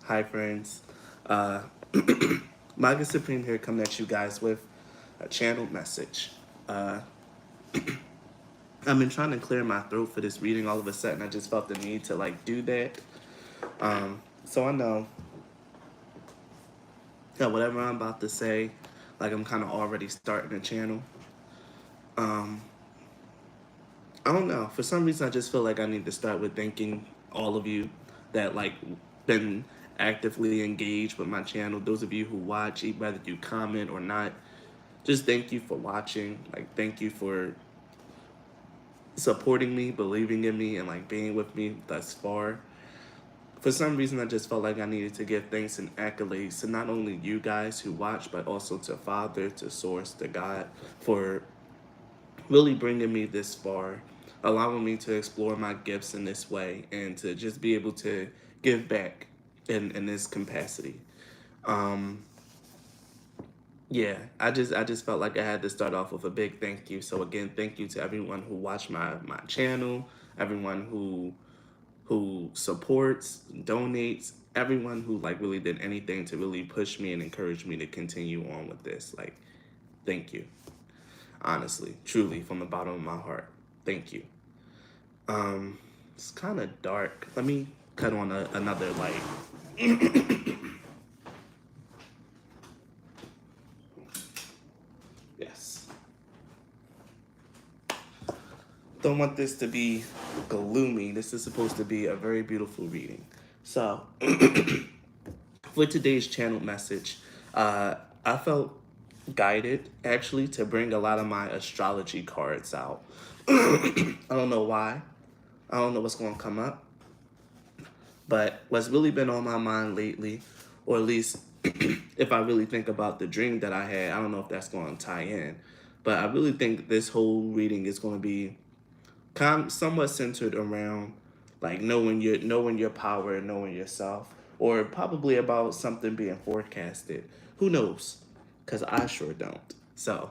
Hi, friends. Uh, Maga Supreme here coming at you guys with a channeled message. Uh, I've been trying to clear my throat for this reading. All of a sudden, I just felt the need to do that. So I know that whatever I'm about to say, I'm kind of already starting a channel. Um, I don't know. For some reason, I just feel like I need to start with thanking all of you that been actively engaged with my channel. Those of you who watch, whether you comment or not, just thank you for watching. Thank you for supporting me, believing in me, and being with me thus far. For some reason, I just felt like I needed to give thanks and accolades to not only you guys who watch, but also to Father, to Source, to God, for really bringing me this far, allowing me to explore my gifts in this way, and to just be able to give back in this capacity. Um, Yeah, I just felt like I had to start off with a big thank you. So again, thank you to everyone who watched my channel, everyone who supports, donates, everyone who really did anything to really push me and encourage me to continue on with this. Thank you. Honestly, truly from the bottom of my heart. Thank you. It's kind of dark. Let me cut on another light. Yes. Don't want this to be gloomy. This is supposed to be a very beautiful reading. So, for today's channel message, I felt guided actually to bring a lot of my astrology cards out. I don't know why. I don't know what's going to come up. But what's really been on my mind lately, or at least if I really think about the dream that I had, I don't know if that's going to tie in. But I really think this whole reading is going to be somewhat centered around knowing your power and knowing yourself, or probably about something being forecasted. Who knows? Because I sure don't. So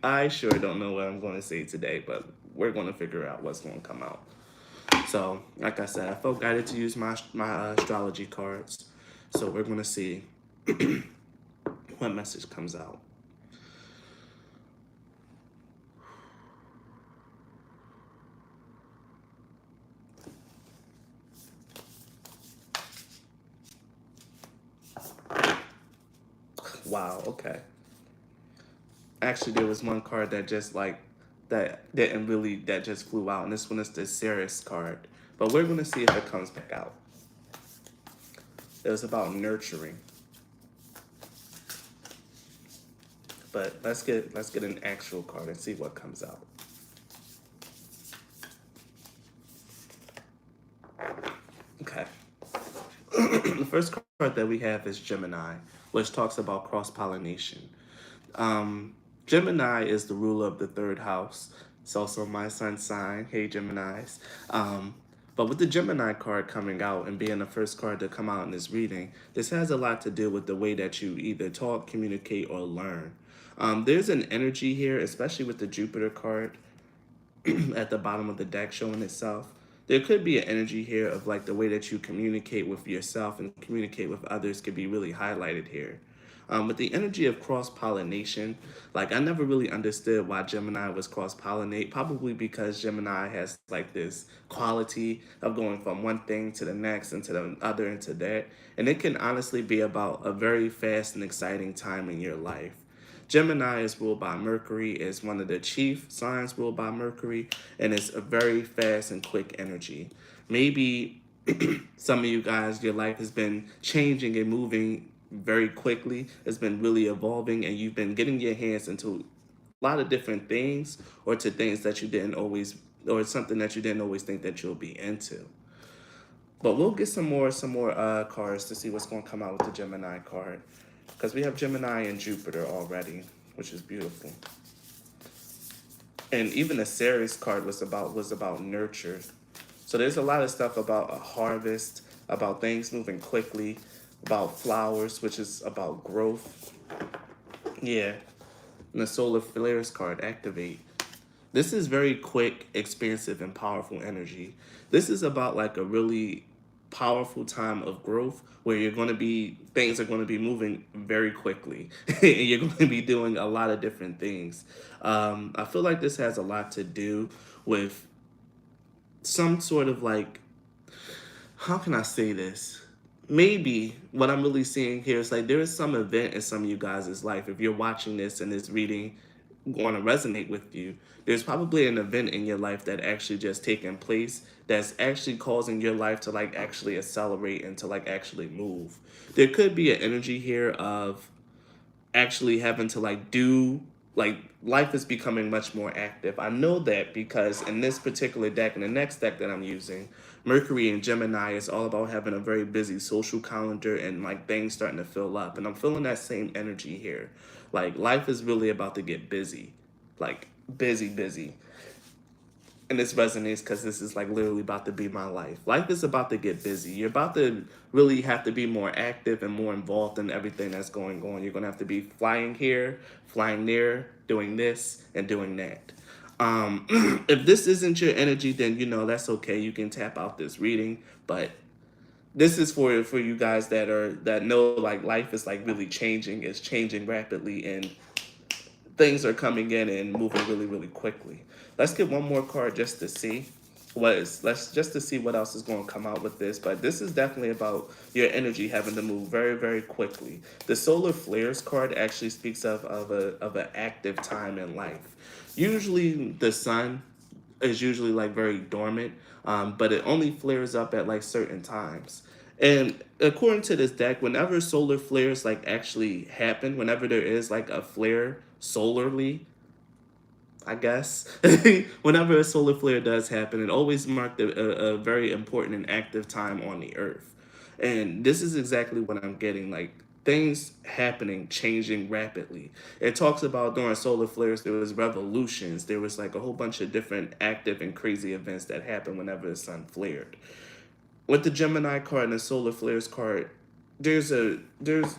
I sure don't know what I'm going to say today, but we're going to figure out what's going to come out. So, like I said, I felt guided to use my astrology cards. So we're going to see what message comes out. Wow, okay. Actually, there was one card that just that just flew out, and this one is the Ceres card. But we're gonna see if it comes back out. It was about nurturing. But let's get an actual card and see what comes out. Okay. The first card that we have is Gemini, which talks about cross pollination. Gemini is the ruler of the third house. It's also my sun's sign. Hey, Geminis. But with the Gemini card coming out and being the first card to come out in this reading, this has a lot to do with the way that you either talk, communicate, or learn. There's an energy here, especially with the Jupiter card at the bottom of the deck showing itself. There could be an energy here of the way that you communicate with yourself and communicate with others could be really highlighted here. With the energy of cross pollination, I never really understood why Gemini was cross pollinate. Probably because Gemini has this quality of going from one thing to the next and to the other and to that, and it can honestly be about a very fast and exciting time in your life. Gemini is ruled by Mercury, is one of the chief signs ruled by Mercury, and it's a very fast and quick energy. Maybe some of you guys, your life has been changing and moving very quickly. It's been really evolving, and you've been getting your hands into a lot of different things, or to things that you didn't always, or something that you didn't always think that you'll be into. But we'll get some more cards to see what's going to come out with the Gemini card, because we have Gemini and Jupiter already, which is beautiful. And even the Ceres card was about nurture. So there's a lot of stuff about a harvest, about things moving quickly, about flowers, which is about growth. Yeah. And the solar flares card, activate. This is very quick, expansive, and powerful energy. This is about a really powerful time of growth where things are going to be moving very quickly and you're going to be doing a lot of different things. I feel like this has a lot to do with some sort of like, how can I say this? Maybe what I'm really seeing here is like there is some event in some of you guys' life. If you're watching this and this reading going to resonate with you, there's probably an event in your life that actually just taking place that's actually causing your life to like actually accelerate and to like actually move. There could be an energy here of actually having to like do like life is becoming much more active. I know that because in this particular deck and the next deck that I'm using, Mercury and Gemini is all about having a very busy social calendar and like things starting to fill up. And I'm feeling that same energy here. Like life is really about to get busy. Like busy, busy. And this resonates because this is like literally about to be my life. Life is about to get busy. You're about to really have to be more active and more involved in everything that's going on. You're going to have to be flying here, flying there, doing this, and doing that. If this isn't your energy, then you know that's okay. You can tap out this reading, but this is for you guys that know like life is like really changing. It's changing rapidly, and things are coming in and moving really, really quickly. Let's get one more card just to see let's just to see what else is going to come out with this. But this is definitely about your energy having to move very, very quickly. The solar flares card actually speaks of an active time in life. Usually the sun is usually like very dormant, but it only flares up at like certain times. And according to this deck, whenever solar flares like actually happen, whenever there is like a flare solarly, I guess, whenever a solar flare does happen, it always marked a very important and active time on the earth. And this is exactly what I'm getting, like things happening, changing rapidly. It talks about during solar flares, there was revolutions. There was like a whole bunch of different active and crazy events that happened whenever the sun flared. With the Gemini card and the solar flares card, there's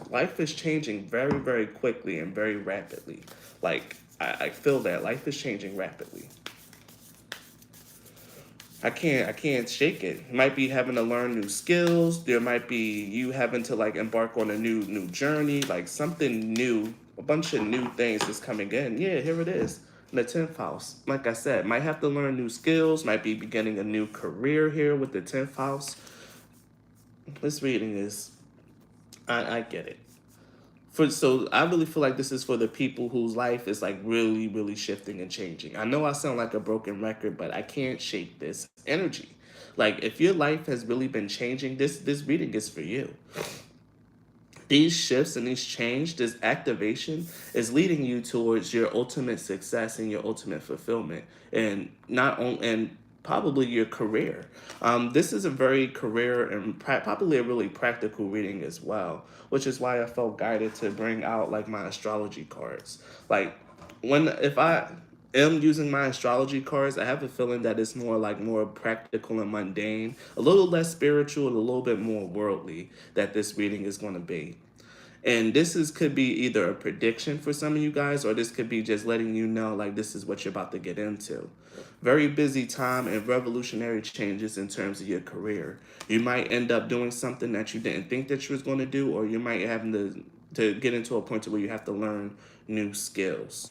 life is changing very, very quickly and very rapidly. Like I feel that life is changing rapidly. I can't shake it. You might be having to learn new skills. There might be you having to like embark on a new journey, like something new, a bunch of new things is coming in. Yeah, here it is. In the 10th house. Like I said, might have to learn new skills, might be beginning a new career here with the 10th house. This reading is I get it. So I really feel like this is for the people whose life is like really, really shifting and changing. I know I sound like a broken record, but I can't shake this energy. Like if your life has really been changing, this reading is for you. These shifts and these change, this activation is leading you towards your ultimate success and your ultimate fulfillment, and not only and probably your career. This is a very career and probably a really practical reading as well, which is why I felt guided to bring out like my astrology cards. Like when if I am using my astrology cards, I have a feeling that it's more practical and mundane, a little less spiritual, and a little bit more worldly that this reading is going to be. And this is could be either a prediction for some of you guys, or this could be just letting you know like this is what you're about to get into. Very busy time and revolutionary changes in terms of your career. You might end up doing something that you didn't think that you was going to do, or you might having to get into a point to where you have to learn new skills.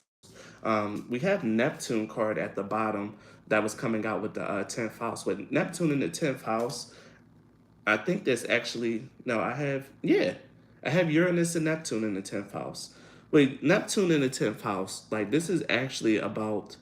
We have Neptune card at the bottom that was coming out with the 10th house. With Neptune in the 10th house, I think there's actually no. I have Uranus and Neptune in the 10th house. Wait, Neptune in the 10th house, like this is actually about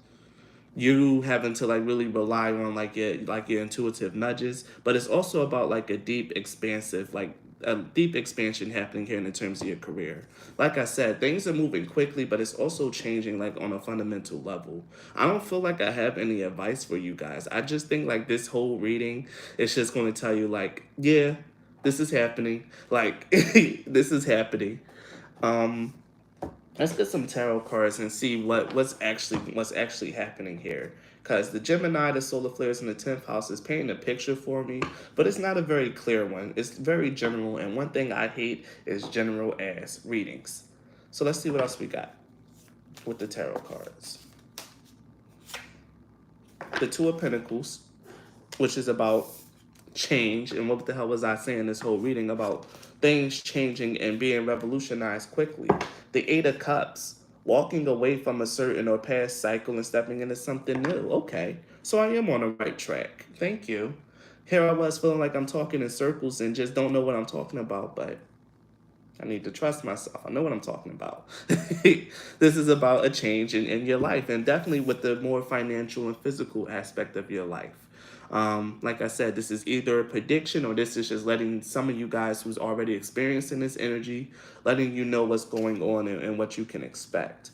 you having to like really rely on like your intuitive nudges, but it's also about like a deep expansive like a deep expansion happening here in terms of your career. Like I said, things are moving quickly, but it's also changing like on a fundamental level. I don't feel like I have any advice for you guys. I just think like this whole reading is just going to tell you like, yeah, this is happening. Like this is happening. Um let's get some tarot cards and see what's actually happening here. Because the Gemini, the solar flares in the 10th house is painting a picture for me, but it's not a very clear one. It's very general, and one thing I hate is general ass readings. So let's see what else we got with the tarot cards. The Two of Pentacles, which is about change. And what the hell was I saying this whole reading about things changing and being revolutionized quickly? The Eight of Cups, walking away from a certain or past cycle and stepping into something new. Okay, so I am on the right track. Thank you. Here I was feeling like I'm talking in circles and just don't know what I'm talking about, but I need to trust myself. I know what I'm talking about. This is about a change in your life, and definitely with the more financial and physical aspect of your life. Like I said, this is either a prediction or this is just letting some of you guys who's already experiencing this energy, letting you know what's going on and what you can expect.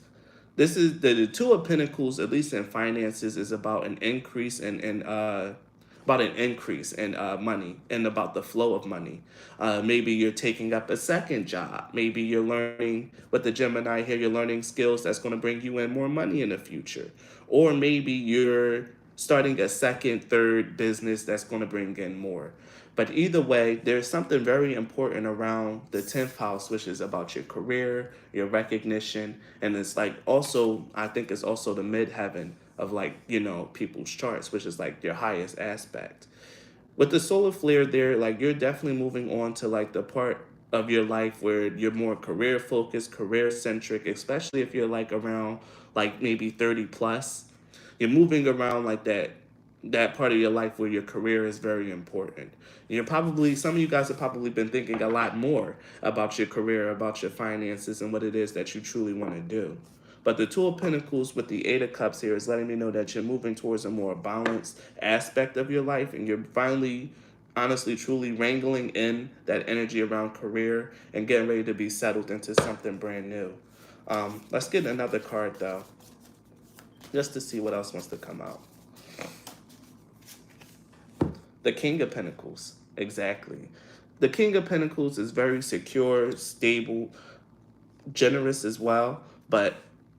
This is the Two of Pentacles, at least in finances, is about an increase in money and about the flow of money. Maybe you're taking up a second job. Maybe you're learning with the Gemini here. You're learning skills that's going to bring you in more money in the future, or maybe you're starting a second, third business that's going to bring in more. But either way, there's something very important around the 10th house, which is about your career, your recognition. And it's like also, I think it's also the midheaven of like, people's charts, which is like your highest aspect. With the solar flare there, like you're definitely moving on to like the part of your life where you're more career focused, career centric, especially if you're like around like maybe 30 plus. You're moving around like that part of your life where your career is very important. You're probably some of you guys have probably been thinking a lot more about your career, about your finances, and what it is that you truly want to do. But the Two of Pentacles with the Eight of Cups here is letting me know that you're moving towards a more balanced aspect of your life, and you're finally, honestly, truly wrangling in that energy around career and getting ready to be settled into something brand new. Let's get another card though, just to see what else wants to come out. The King of Pentacles, exactly. The King of Pentacles is very secure, stable, generous as well. But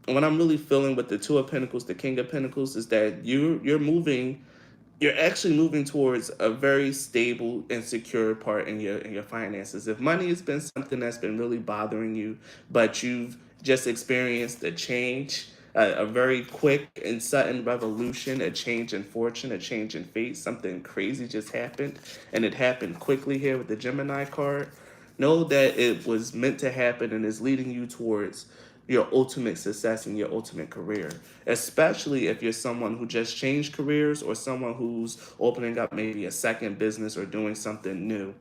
what I'm really feeling with the Two of Pentacles, the King of Pentacles, is that you're actually moving towards a very stable and secure part in your finances. If money has been something that's been really bothering you, but you've just experienced a change, a very quick and sudden revolution, a change in fortune, a change in fate, something crazy just happened, and it happened quickly here with the Gemini card. Know that it was meant to happen and is leading you towards your ultimate success in your ultimate career, especially if you're someone who just changed careers or someone who's opening up maybe a second business or doing something new.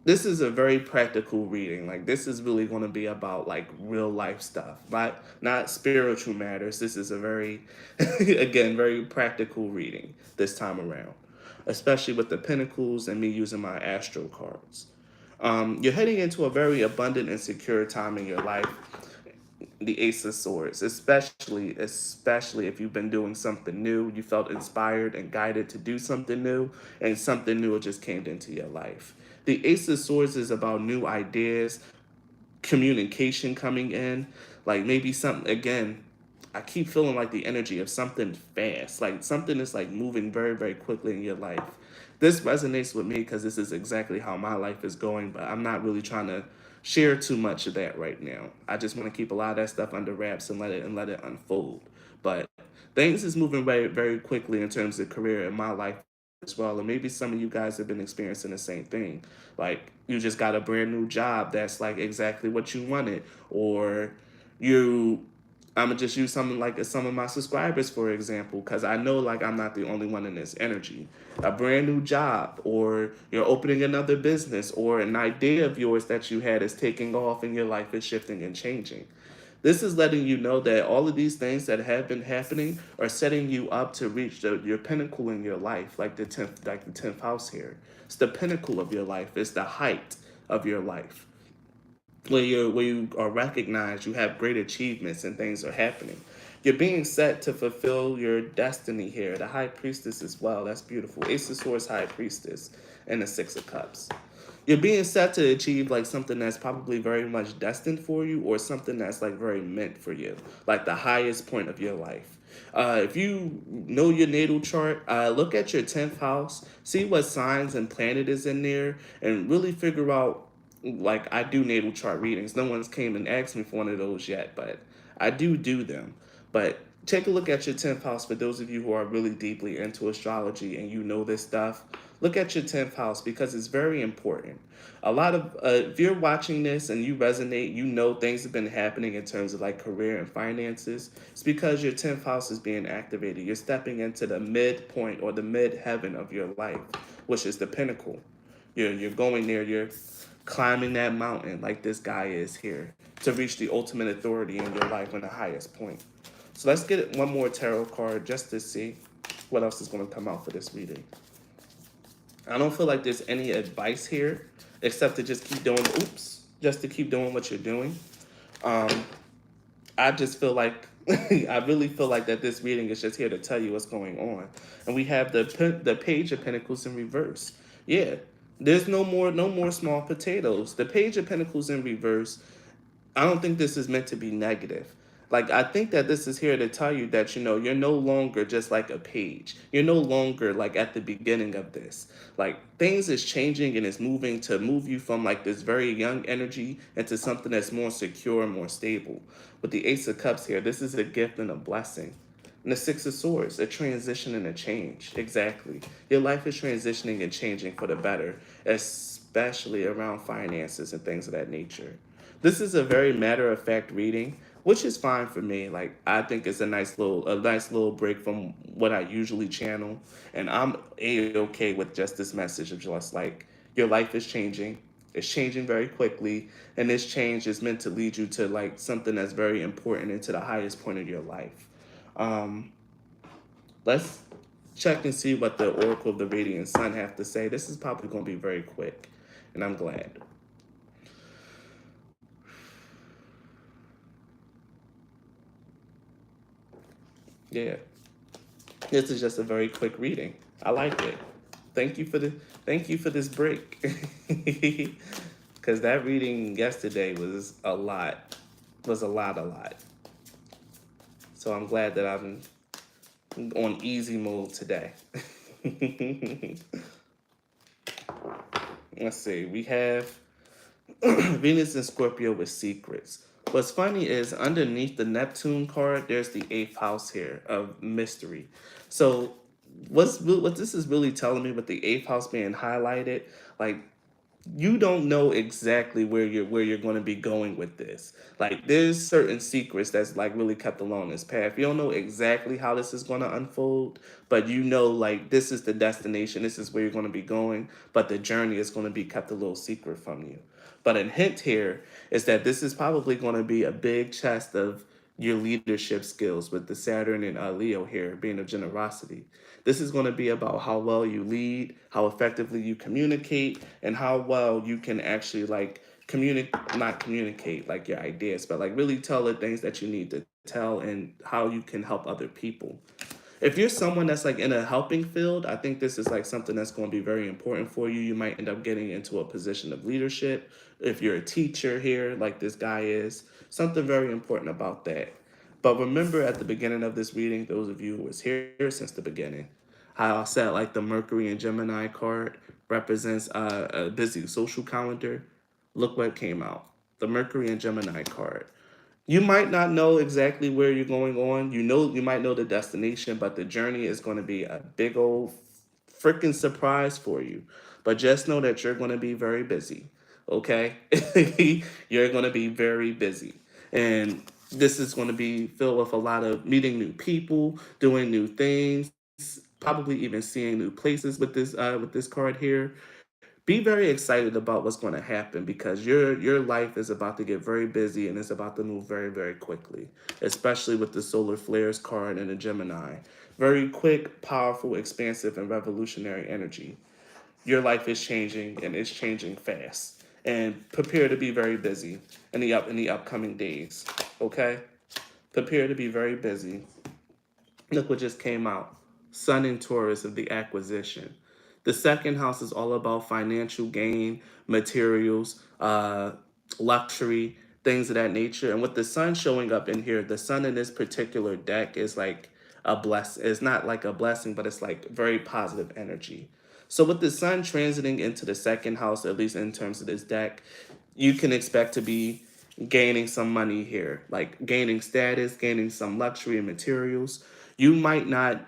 This is a very practical reading. Like this is really going to be about like real life stuff, not spiritual matters. This is a very again very practical reading this time around, especially with the pentacles and me using my astro cards. You're heading into a very abundant and secure time in your life, the Ace of Swords, especially if you've been doing something new, you felt inspired and guided to do something new, and something new just came into your life. The Ace of Swords is about new ideas, communication coming in, like maybe something again. I keep feeling like the energy of something fast, like something is like moving very, very quickly in your life. This resonates with me because this is exactly how my life is going, but I'm not really trying to share too much of that right now. I just want to keep a lot of that stuff under wraps and let it unfold. But things is moving very, very quickly in terms of career in my life as well. And maybe some of you guys have been experiencing the same thing. Like you just got a brand new job that's like exactly what you wanted, or you I'm gonna just use something like some of my subscribers, for example, because I know like I'm not the only one in this energy. A brand new job, or you're opening another business, or an idea of yours that you had is taking off and your life is shifting and changing. This is letting you know that all of these things that have been happening are setting you up to reach your pinnacle in your life, like the tenth house here. It's the pinnacle of your life. It's the height of your life where you are recognized, you have great achievements and things are happening. You're being set to fulfill your destiny here. The High Priestess as well. That's beautiful. Ace of Swords, High Priestess, and the Six of Cups. You're being set to achieve like something that's probably very much destined for you, or something that's like very meant for you, like the highest point of your life. If you know your natal chart, look at your 10th house, see what signs and planet is in there, and really figure out, like I do natal chart readings. No one's came and asked me for one of those yet, but I do them. But take a look at your 10th house for those of you who are really deeply into astrology and you know this stuff. Look at your 10th house because it's very important. A lot of, if you're watching this and you resonate, you know things have been happening in terms of like career and finances. It's because your 10th house is being activated. You're stepping into the midpoint or the mid heaven of your life, which is the pinnacle. You're going there, you're climbing that mountain like this guy is here to reach the ultimate authority in your life on the highest point. So let's get one more tarot card just to see what else is going to come out for this reading. I don't feel like there's any advice here except to just keep doing, oops, just to keep doing what you're doing. Um, I just feel like, I really feel like that this reading is just here to tell you what's going on. And we have the Page of Pentacles in reverse. Yeah, there's no more small potatoes. The Page of Pentacles in reverse, I don't think this is meant to be negative. Like, I think that this is here to tell you that, you're no longer just like a page. You're no longer like at the beginning of this. Like, things is changing and it's moving to move you from like this very young energy into something that's more secure and more stable. With the Ace of Cups here, this is a gift and a blessing. And the Six of Swords, a transition and a change. Exactly. Your life is transitioning and changing for the better, especially around finances and things of that nature. This is a very matter of fact reading, which is fine for me. Like, I think it's a nice little break from what I usually channel, and I'm okay with just this message of just like your life is changing. It's changing very quickly, and this change is meant to lead you to like something that's very important and to the highest point of your life. Um, let's check and see what the Oracle of the Radiant Sun have to say. This is probably going to be very quick, and I'm glad. Yeah, this is just a very quick reading. I like it. Thank you for the thank you for this break. Cause that reading yesterday was a lot. Was a lot. So I'm glad that I'm on easy mode today. Let's see. We have Venus and Scorpio with secrets. What's funny is underneath the Neptune card, there's the eighth house here of mystery. So what this is really telling me with the eighth house being highlighted, like you don't know exactly where you're going to be going with this. Like there's certain secrets that's like really kept along this path. You don't know exactly how this is going to unfold, but you know like this is the destination, this is where you're going to be going, but the journey is going to be kept a little secret from you. But a hint here is that this is probably going to be a big chest of your leadership skills with the Saturn and Leo here being of generosity. This is going to be about how well you lead, how effectively you communicate, and how well you can actually like communicate, not communicate like your ideas, but like really tell the things that you need to tell and how you can help other people. If you're someone that's like in a helping field, I think this is like something that's going to be very important for you. You might end up getting into a position of leadership. If you're a teacher here, like this guy is, something very important about that. But remember at the beginning of this reading, those of you who was here since the beginning, how I said like the Mercury and Gemini card represents a busy social calendar. Look what came out. The Mercury and Gemini card. You might not know exactly where you're going on. You might know the destination, but the journey is going to be a big old freaking surprise for you. But just know that you're going to be very busy. Okay? You're going to be very busy. And this is going to be filled with a lot of meeting new people, doing new things, probably even seeing new places with this card here. Be very excited about what's going to happen because your life is about to get very busy and it's about to move very very quickly, especially with the solar flares card and the Gemini. Very quick, powerful, expansive, and revolutionary energy. Your life is changing and it's changing fast. And prepare to be very busy in the upcoming days. Okay, prepare to be very busy. Look what just came out. Sun in Taurus of the acquisition. The second house is all about financial gain, materials, luxury, things of that nature. And with the sun showing up in here, the sun in this particular deck is like a bless. It's not like a blessing, but it's like very positive energy. So with the sun transiting into the second house, at least in terms of this deck, you can expect to be gaining some money here, like gaining status, gaining some luxury and materials. You might not,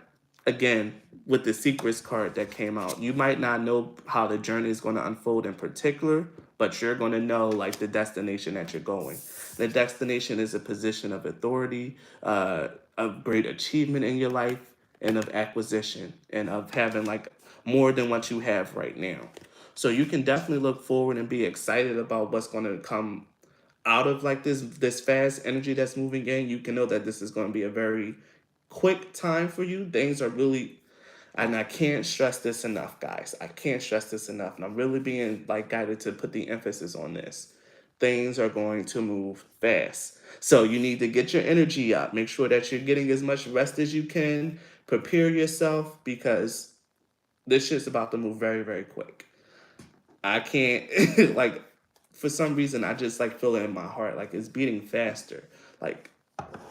again, with the secrets card that came out. You might not know how the journey is going to unfold in particular, but you're going to know like the destination that you're going. The destination is a position of authority, of great achievement in your life, and of acquisition, and of having like more than what you have right now. So you can definitely look forward and be excited about what's going to come out of like this fast energy that's moving in. You can know that this is going to be a very quick time for you. Things are really, and I can't stress this enough, guys. I can't stress this enough. And I'm really being like guided to put the emphasis on this. Things are going to move fast. So you need to get your energy up. Make sure that you're getting as much rest as you can. Prepare yourself because this shit's about to move very, very quick. I can't like for some reason I just like feel it in my heart. Like it's beating faster. Like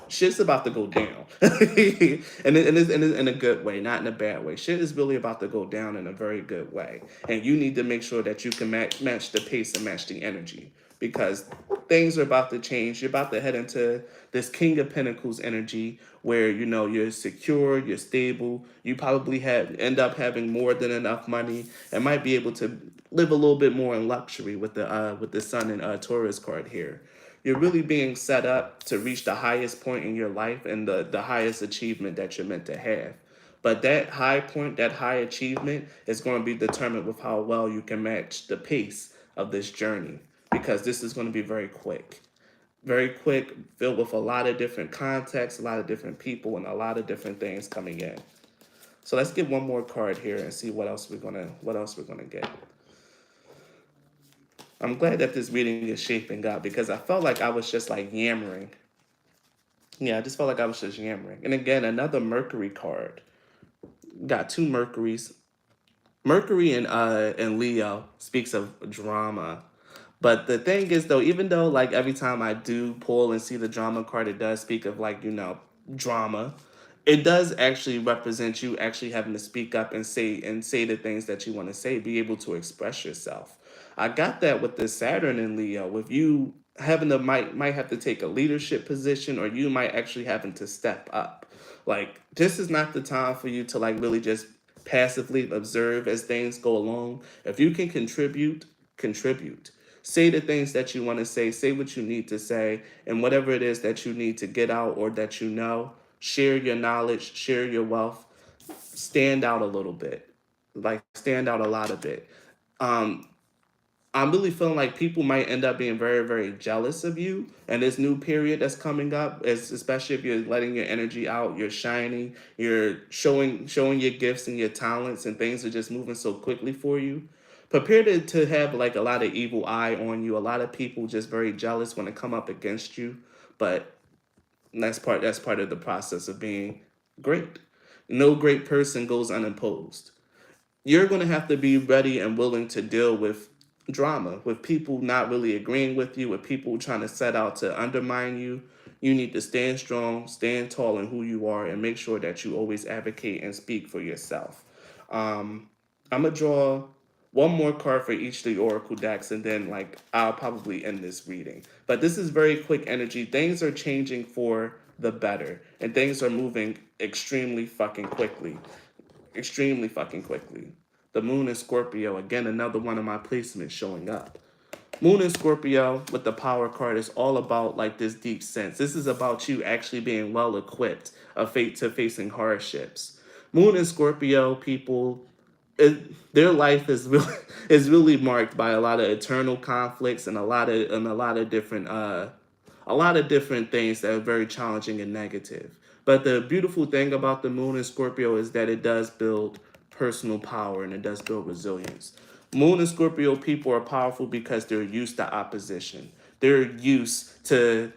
shit's about to go down. And it's in a good way, not in a bad way. Shit is really about to go down in a very good way. And you need to make sure that you can match the pace and match the energy because things are about to change. You're about to head into this King of Pentacles energy where you know you're secure, you're stable. You probably have end up having more than enough money and might be able to live a little bit more in luxury with the Sun and Taurus card here. You're really being set up to reach the highest point in your life and the highest achievement that you're meant to have. But that high point, that high achievement is going to be determined with how well you can match the pace of this journey because this is going to be very quick, filled with a lot of different contexts, a lot of different people, and a lot of different things coming in. So let's get one more card here and see what else we're gonna get. I'm glad that this reading is shaping up because I felt like I was just like yammering. Yeah, I just felt like I was just yammering. And again, another Mercury card. Got two Mercuries. Mercury and Leo speaks of drama. But the thing is though, even though like every time I do pull and see the drama card, it does speak of like, drama. It does actually represent you actually having to speak up and say the things that you want to say, be able to express yourself. I got that with the Saturn in Leo, with you having to might have to take a leadership position or you might actually having to step up. Like this is not the time for you to like really just passively observe as things go along. If you can contribute, contribute. Say the things that you want to say what you need to say, and whatever it is that you need to get out or that you know, share your knowledge, share your wealth, stand out a little bit, like stand out a lot of it. Um, I'm really feeling like people might end up being very, very jealous of you and this new period that's coming up, especially if you're letting your energy out, you're shining, you're showing your gifts and your talents, and things are just moving so quickly for you. Prepare to have like a lot of evil eye on you. A lot of people just very jealous when they come up against you, but that's part of the process of being great. No great person goes unopposed. You're going to have to be ready and willing to deal with drama, with people not really agreeing with you, with people trying to set out to undermine you. You need to stand strong, stand tall in who you are, and make sure that you always advocate and speak for yourself. I'm going to draw one more card for each of the oracle decks, and then like I'll probably end this reading. But this is very quick energy. Things are changing for the better, and things are moving extremely fucking quickly. Extremely fucking quickly. The moon in Scorpio, again, another one of my placements showing up. Moon in Scorpio with the power card is all about like this deep sense. This is about you actually being well equipped of fate to facing hardships. Moon in Scorpio people, their life is really is really marked by a lot of eternal conflicts and a lot of different things that are very challenging and negative. But the beautiful thing about the moon in Scorpio is that it does build personal power and it does build resilience. Moon and Scorpio people are powerful because they're used to opposition. They're used to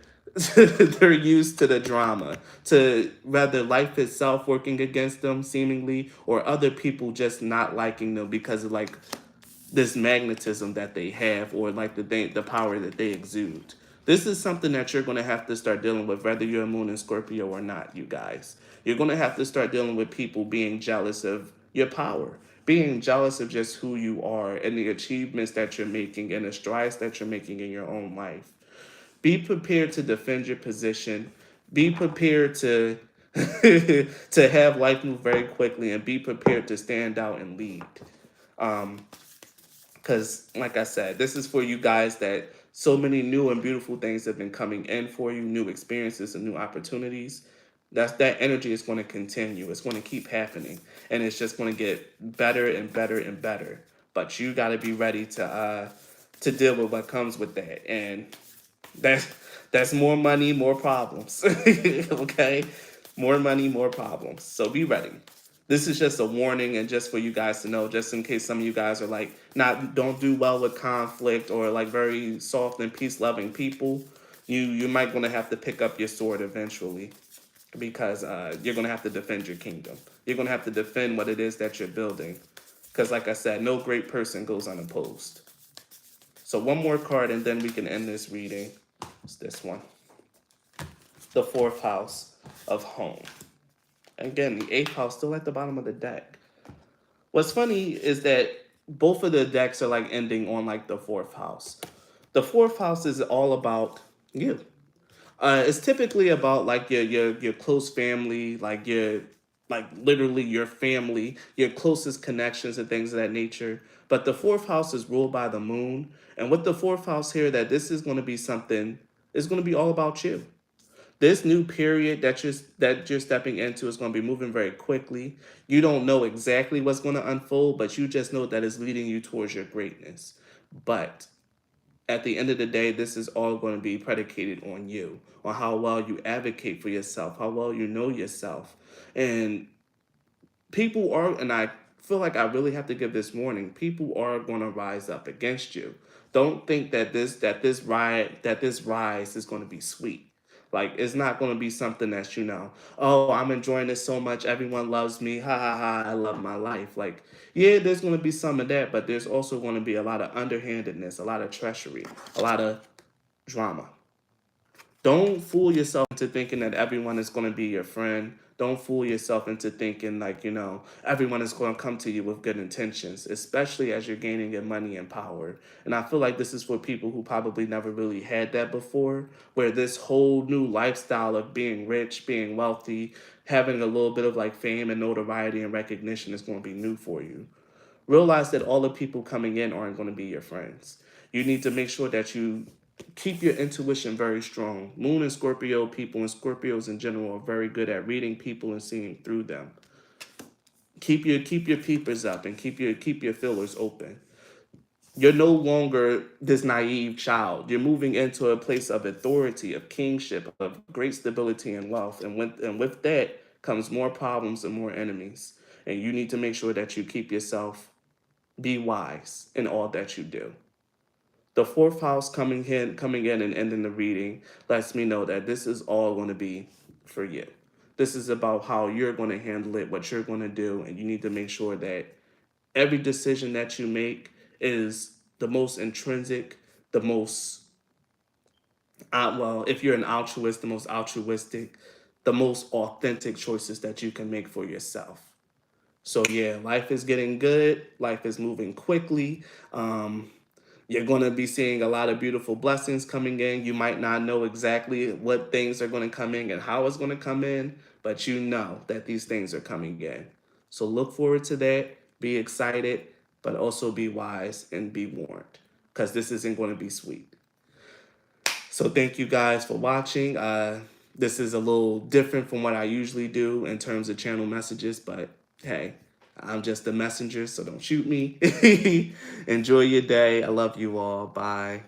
they're used to the drama, to rather life itself working against them seemingly or other people just not liking them because of like this magnetism that they have or like the power that they exude. This is something that you're going to have to start dealing with whether you're a moon in Scorpio or not, you guys. You're going to have to start dealing with people being jealous of your power, being jealous of just who you are and the achievements that you're making and the strides that you're making in your own life. Be prepared to defend your position. Be prepared to to have life move very quickly and be prepared to stand out and lead. Um, because, like I said, this is for you guys that so many new and beautiful things have been coming in for you, new experiences and new opportunities. That energy is going to continue. It's going to keep happening, and it's just going to get better and better and better. But you got to be ready to deal with what comes with that, and that's that's more money, more problems. Okay, more money, more problems. So be ready. This is just a warning, and just for you guys to know, just in case some of you guys are like don't do well with conflict or like very soft and peace loving people. You might gonna have to pick up your sword eventually because you're gonna have to defend your kingdom. You're gonna have to defend what it is that you're building. Because, like I said, no great person goes unopposed. So one more card, and then we can end this reading. It's this one, the fourth house of home. Again, the eighth house still at the bottom of the deck. What's funny is that both of the decks are like ending on like the fourth house. The fourth house is all about you. It's typically about like your close family, like your like literally your family, your closest connections and things of that nature. But the fourth house is ruled by the moon, and with the fourth house here, that this is going to be something. It's going to be all about you. This new period that you're stepping into is going to be moving very quickly. You don't know exactly what's going to unfold, but you just know that it's leading you towards your greatness. But at the end of the day, this is all going to be predicated on you, on how well you advocate for yourself, how well you know yourself. And people are, and I feel like I really have to give this warning, people are going to rise up against you. Don't think that this rise is going to be sweet. Like, it's not going to be something that, oh, I'm enjoying this so much, everyone loves me, ha ha ha, I love my life. Like, yeah, there's going to be some of that, but there's also going to be a lot of underhandedness, a lot of treachery, a lot of drama. Don't fool yourself into thinking that everyone is going to be your friend. Don't fool yourself into thinking like, everyone is going to come to you with good intentions, especially as you're gaining your money and power. And I feel like this is for people who probably never really had that before, where this whole new lifestyle of being rich, being wealthy, having a little bit of like fame and notoriety and recognition is going to be new for you. Realize that all the people coming in aren't going to be your friends. You need to make sure that you keep your intuition very strong. Moon and Scorpio people and Scorpios in general are very good at reading people and seeing through them. Keep your peepers up and keep your feelers open. You're no longer this naive child. You're moving into a place of authority, of kingship, of great stability and wealth. And with that comes more problems and more enemies. And you need to make sure that you keep yourself be wise in all that you do. The fourth house coming in and ending the reading lets me know that this is all going to be for you. This is about how you're going to handle it, what you're going to do, and you need to make sure that every decision that you make is the most intrinsic, the most well, if you're an altruist, the most altruistic, the most authentic choices that you can make for yourself. So yeah, life is getting good. Life is moving quickly. You're going to be seeing a lot of beautiful blessings coming in. You might not know exactly what things are going to come in and how it's going to come in, but you know that these things are coming in. So look forward to that. Be excited, but also be wise and be warned because this isn't going to be sweet. So thank you guys for watching. This is a little different from what I usually do in terms of channel messages, but hey, I'm just a messenger, so don't shoot me. Enjoy your day. I love you all. Bye.